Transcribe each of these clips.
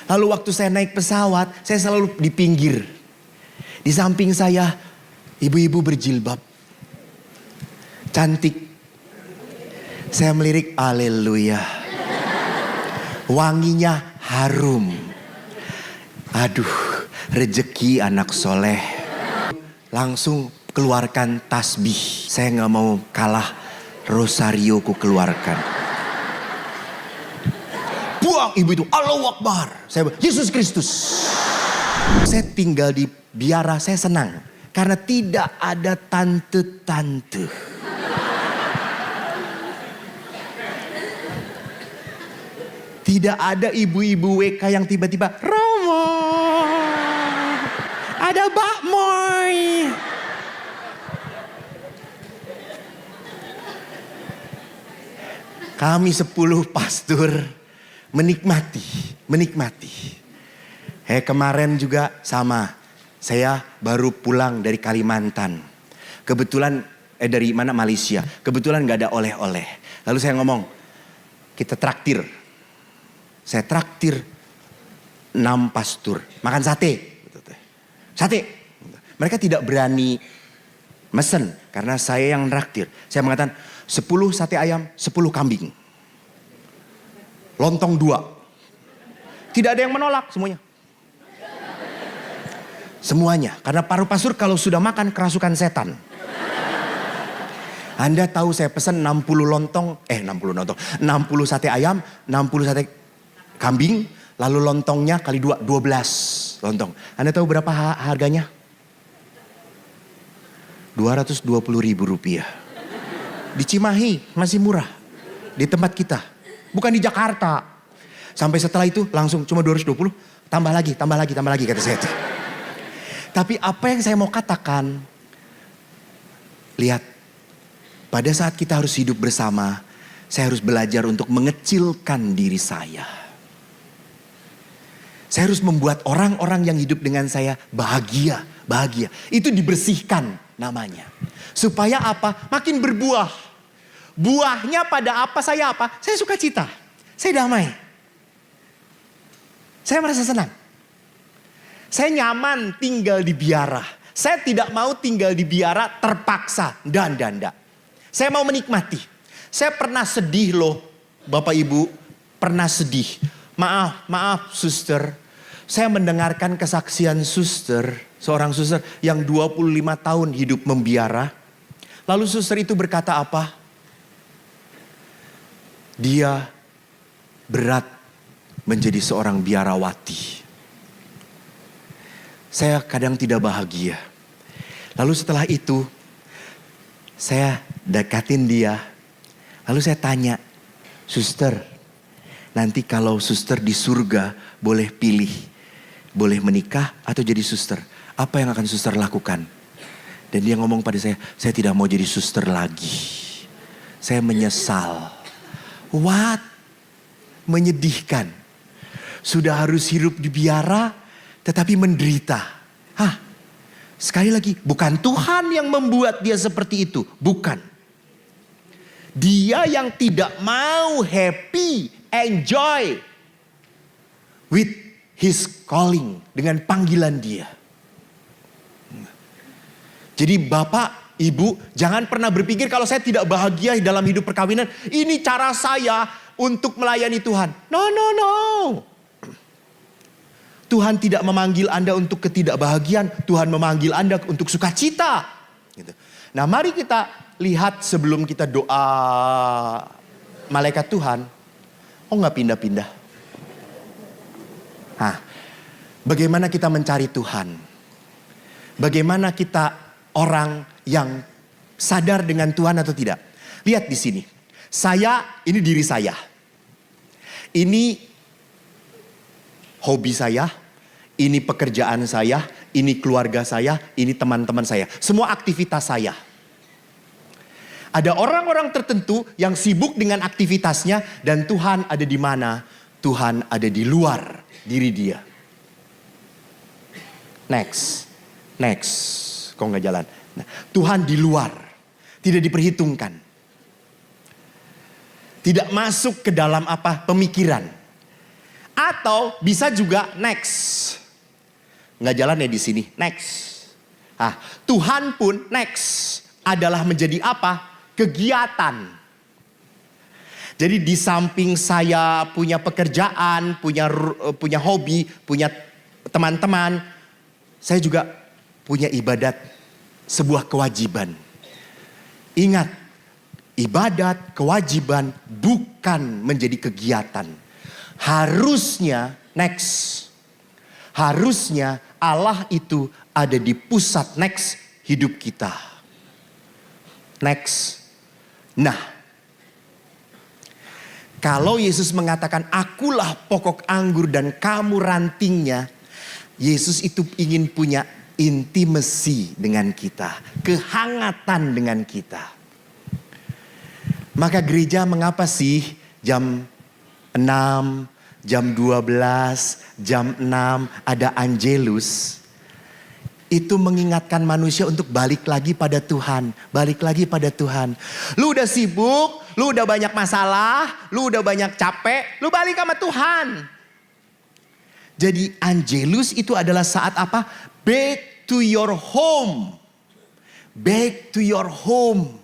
Lalu waktu saya naik pesawat, saya selalu di pinggir. Di samping saya, ibu-ibu berjilbab. Cantik. Saya melirik, haleluya. Wanginya harum. Aduh, rejeki anak soleh. Langsung keluarkan tasbih. Saya gak mau kalah, rosario ku keluarkan. Buang ibu itu, Allahu Akbar. Saya Yesus Kristus. Saya tinggal di biara, saya senang. Karena tidak ada tante-tante. Tidak ada ibu-ibu WK yang tiba-tiba, Romo, ada Mbak Moy. Kami 10 pastor menikmati. Kemarin juga sama. Saya baru pulang dari Kalimantan. Kebetulan dari mana, Malaysia. Kebetulan gak ada oleh-oleh. Lalu saya ngomong, kita traktir. Saya traktir 6 pastor makan sate. Sate. Mereka tidak berani mesen karena saya yang traktir. Saya mengatakan 10 sate ayam, 10 kambing. Lontong 2. Tidak ada yang menolak semuanya. Semuanya. Karena para pastor kalau sudah makan kerasukan setan. Anda tahu saya pesan 60 sate ayam, 60 sate kambing, lalu lontongnya kali 2, 12 lontong. Anda tahu berapa harganya? 220.000 rupiah. Di Cimahi masih murah. Di tempat kita. Bukan di Jakarta. Sampai setelah itu langsung cuma 220. Tambah lagi kata saya. Tapi apa yang saya mau katakan. Lihat. Pada saat kita harus hidup bersama. Saya harus belajar untuk mengecilkan diri saya. Saya harus membuat orang-orang yang hidup dengan saya bahagia. Itu dibersihkan namanya. Supaya apa? Makin berbuah. Buahnya pada apa? Saya apa? Saya sukacita. Saya damai. Saya merasa senang. Saya nyaman tinggal di biara. Saya tidak mau tinggal di biara terpaksa. Dan. Saya mau menikmati. Saya pernah sedih loh. Bapak Ibu. Pernah sedih. Maaf suster. Saya mendengarkan kesaksian suster. Seorang suster yang 25 tahun hidup membiara. Lalu suster itu berkata apa? Dia berat menjadi seorang biarawati. Saya kadang tidak bahagia. Lalu setelah itu saya dekatin dia. Lalu saya tanya, suster, nanti kalau suster di surga boleh pilih. Boleh menikah atau jadi suster. Apa yang akan suster lakukan? Dan dia ngomong pada saya tidak mau jadi suster lagi. Saya menyesal. What? Menyedihkan. Sudah harus hidup di biara tetapi menderita. Sekali lagi, bukan Tuhan yang membuat dia seperti itu. Bukan. Dia yang tidak mau happy, enjoy with his calling, dengan panggilan dia. Jadi Bapak, Ibu, jangan pernah berpikir kalau saya tidak bahagia dalam hidup perkawinan, ini cara saya untuk melayani Tuhan. No. Tuhan tidak memanggil Anda untuk ketidakbahagiaan, Tuhan memanggil Anda untuk sukacita. Gitu. Nah, mari kita lihat sebelum kita doa malaikat Tuhan. Nggak pindah-pindah. Bagaimana kita mencari Tuhan? Bagaimana kita orang yang sadar dengan Tuhan atau tidak? Lihat di sini. Ini diri saya. Ini hobi saya. Ini pekerjaan saya. Ini keluarga saya. Ini teman-teman saya. Semua aktivitas saya. Ada orang-orang tertentu yang sibuk dengan aktivitasnya. Dan Tuhan ada di mana? Tuhan ada di luar diri dia. Next. Kok nggak jalan? Nah, Tuhan di luar. Tidak diperhitungkan. Tidak masuk ke dalam pemikiran. Atau bisa juga next. Nggak jalan ya di sini, next. Tuhan pun next adalah menjadi apa? Kegiatan. Jadi di samping saya punya pekerjaan, punya hobi, punya teman-teman, saya juga punya ibadat, sebuah kewajiban. Ingat, ibadat, kewajiban bukan menjadi kegiatan. Harusnya next. Harusnya Allah itu ada di pusat next hidup kita. Next. Nah, kalau Yesus mengatakan akulah pokok anggur dan kamu rantingnya, Yesus itu ingin punya intimacy dengan kita, kehangatan dengan kita. Maka gereja mengapa sih jam 6, jam 12, jam 6 ada Angelus? Itu mengingatkan manusia untuk balik lagi pada Tuhan. Balik lagi pada Tuhan. Lu udah sibuk, lu udah banyak masalah, lu udah banyak capek, lu balik sama Tuhan. Jadi Angelus itu adalah saat apa? Back to your home. Back to your home.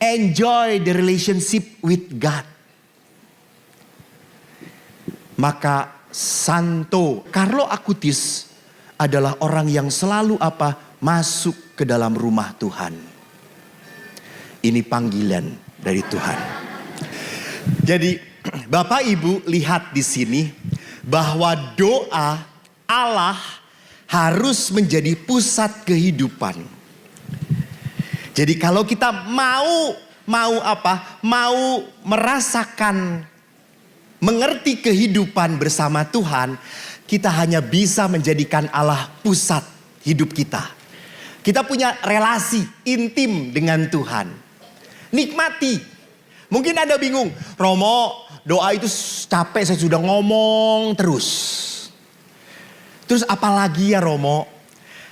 Enjoy the relationship with God. Maka Santo Carlo Acutis adalah orang yang selalu apa? Masuk ke dalam rumah Tuhan. Ini panggilan dari Tuhan. Jadi Bapak Ibu lihat di sini bahwa doa Allah harus menjadi pusat kehidupan. Jadi kalau kita mau apa? Mau merasakan, mengerti kehidupan bersama Tuhan, kita hanya bisa menjadikan Allah pusat hidup kita. Kita punya relasi intim dengan Tuhan. Nikmati. Mungkin Anda bingung, Romo, doa itu capek, saya sudah ngomong terus. Terus apalagi ya Romo?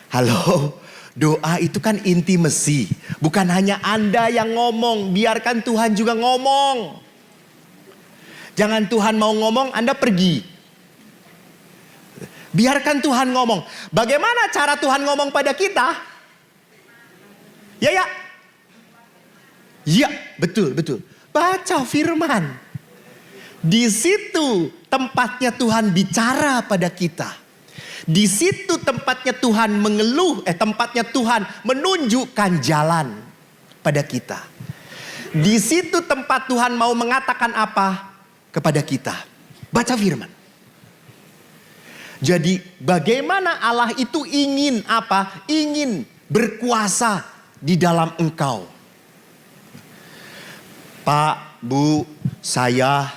Halo, doa itu kan intimacy. Bukan hanya Anda yang ngomong, biarkan Tuhan juga ngomong. Jangan Tuhan mau ngomong, Anda pergi. Biarkan Tuhan ngomong. Bagaimana cara Tuhan ngomong pada kita? Ya. Ya, betul. Baca firman. Di situ tempatnya Tuhan bicara pada kita. Di situ tempatnya Tuhan tempatnya Tuhan menunjukkan jalan pada kita. Di situ tempat Tuhan mau mengatakan apa kepada kita. Baca firman. Jadi bagaimana Allah itu ingin apa? Ingin berkuasa di dalam engkau. Pak, Bu, saya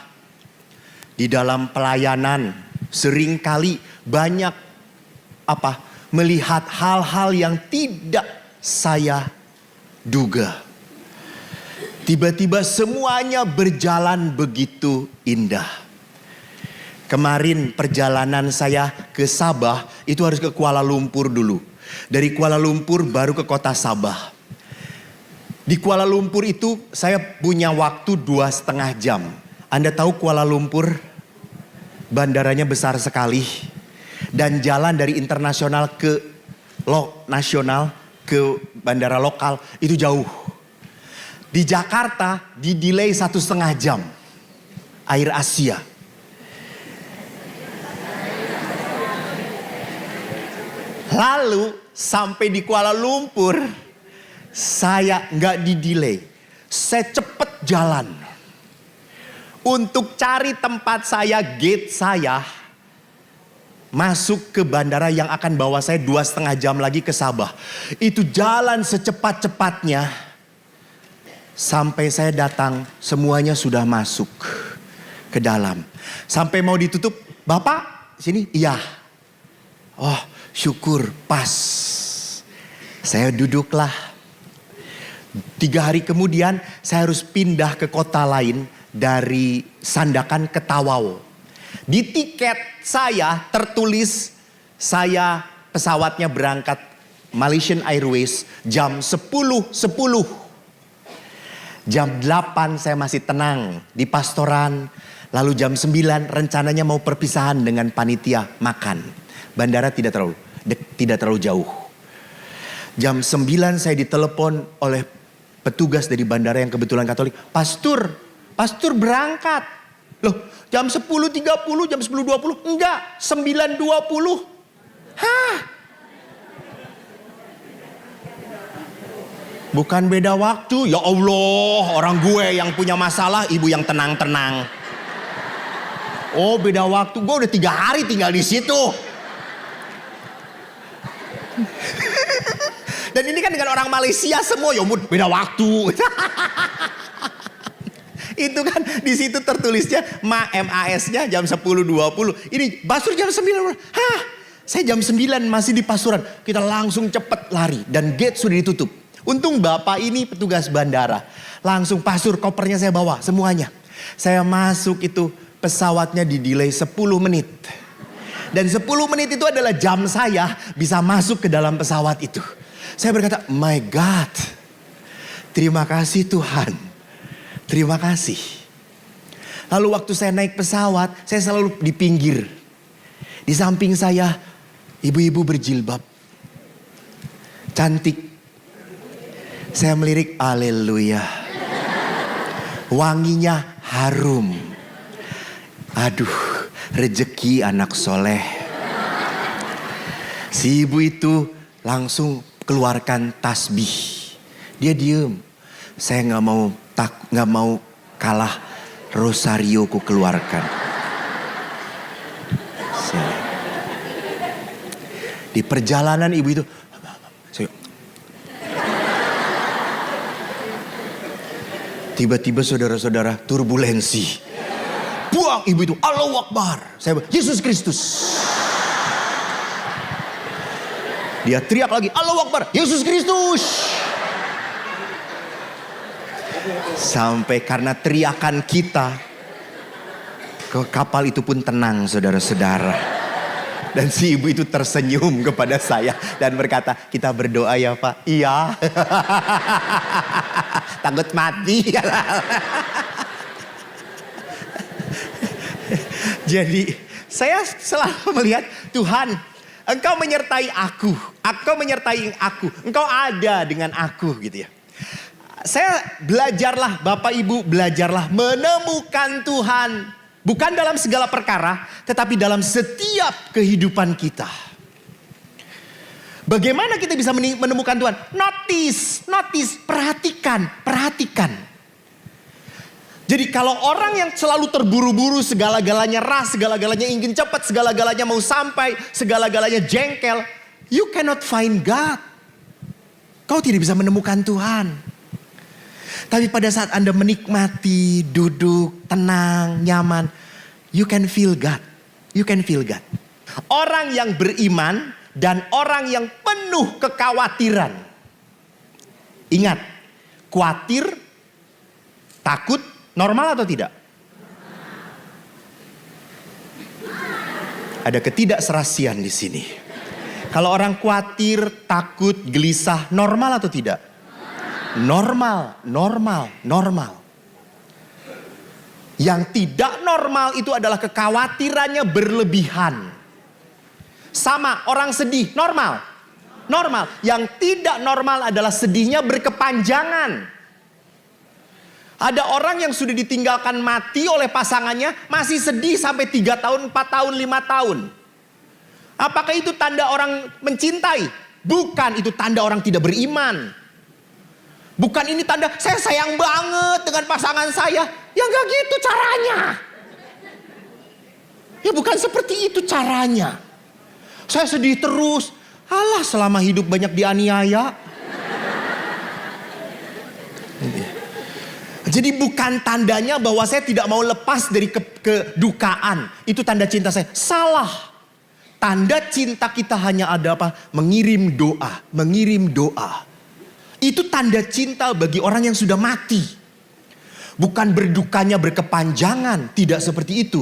di dalam pelayanan seringkali banyak apa? Melihat hal-hal yang tidak saya duga. Tiba-tiba semuanya berjalan begitu indah. Kemarin perjalanan saya ke Sabah itu harus ke Kuala Lumpur dulu. Dari Kuala Lumpur baru ke kota Sabah. Di Kuala Lumpur itu saya punya waktu 2,5 jam. Anda tahu Kuala Lumpur bandaranya besar sekali. Dan jalan dari internasional ke nasional ke bandara lokal itu jauh. Di Jakarta di delay 1,5 jam. Air Asia. Lalu sampai di Kuala Lumpur, saya nggak di-delay. Saya cepet jalan. Untuk cari tempat saya, gate saya, masuk ke bandara yang akan bawa saya 2,5 jam lagi ke Sabah. Itu jalan secepat-cepatnya. Sampai saya datang, semuanya sudah masuk ke dalam. Sampai mau ditutup, Bapak sini? Iya. Oh, syukur, pas. Saya duduklah. 3 hari kemudian saya harus pindah ke kota lain dari Sandakan ke Tawau. Di tiket saya tertulis pesawatnya berangkat Malaysian Airways jam 10.10. Jam 8 saya masih tenang di pastoran. Lalu jam 9 rencananya mau perpisahan dengan panitia makan. Bandara tidak terlalu jauh. Jam 9 saya ditelepon oleh petugas dari bandara yang kebetulan Katolik. Pastor berangkat. Loh, jam 10.30, jam 10.20. Enggak, 9.20. Hah? Bukan beda waktu. Ya Allah, orang gue yang punya masalah, ibu yang tenang-tenang. Oh, beda waktu. Gue udah 3 hari tinggal di situ. Dan ini kan dengan orang Malaysia semua, ya ampun, beda waktu. Itu kan di situ tertulisnya MAS-nya jam 10.20. Ini Pastor jam 9. Hah? Saya jam 9 masih di Pasuruan. Kita langsung cepet lari dan gate sudah ditutup. Untung bapak ini petugas bandara. Langsung Pastor, kopernya saya bawa semuanya. Saya masuk itu, pesawatnya di delay 10 menit. Dan 10 menit itu adalah jam saya bisa masuk ke dalam pesawat itu. Saya berkata, my God, terima kasih Tuhan. Terima kasih. Lalu waktu saya naik pesawat, saya selalu di pinggir. Di samping saya, ibu-ibu berjilbab. Cantik. Saya melirik, haleluya. Wanginya harum. Aduh, rezeki anak soleh. Si ibu itu langsung keluarkan tasbih. Dia diem. Saya nggak mau kalah. Rosario ku keluarkan. Di perjalanan ibu itu, tiba-tiba saudara-saudara turbulensi. Buang ibu itu, Allahu Akbar. Saya bilang, Yesus Kristus. Dia teriak lagi, Allahu Akbar, Yesus Kristus. Sampai karena teriakan kita, kapal itu pun tenang saudara-saudara. Dan si ibu itu tersenyum kepada saya dan berkata, kita berdoa ya Pak. Iya. Takut mati. Jadi saya selalu melihat Tuhan, Engkau menyertai aku, Engkau menyertai aku, Engkau ada dengan aku gitu ya. Saya belajarlah, Bapak Ibu belajarlah menemukan Tuhan. Bukan dalam segala perkara, tetapi dalam setiap kehidupan kita. Bagaimana kita bisa menemukan Tuhan? Notice, perhatikan. Jadi kalau orang yang selalu terburu-buru, segala-galanya ras, segala-galanya ingin cepat, segala-galanya mau sampai, segala-galanya jengkel, you cannot find God. Kau tidak bisa menemukan Tuhan. Tapi pada saat Anda menikmati, duduk, tenang, nyaman, you can feel God. You can feel God. Orang yang beriman dan orang yang penuh kekhawatiran. Ingat, khawatir, takut, normal atau tidak? Ada ketidakserasian di sini. Kalau orang khawatir, takut, gelisah, normal atau tidak? Normal. Yang tidak normal itu adalah kekhawatirannya berlebihan. Sama, orang sedih, normal. Yang tidak normal adalah sedihnya berkepanjangan. Ada orang yang sudah ditinggalkan mati oleh pasangannya, masih sedih sampai 3 tahun, 4 tahun, 5 tahun. Apakah itu tanda orang mencintai? Bukan, itu tanda orang tidak beriman. Bukan ini tanda saya sayang banget dengan pasangan saya. Ya gak gitu caranya. Ya bukan seperti itu caranya. Saya sedih terus. Alah, selama hidup banyak dianiaya. Jadi bukan tandanya bahwa saya tidak mau lepas dari kedukaan. Itu tanda cinta saya. Salah. Tanda cinta kita hanya ada apa? Mengirim doa. Itu tanda cinta bagi orang yang sudah mati. Bukan berdukanya berkepanjangan. Tidak seperti itu.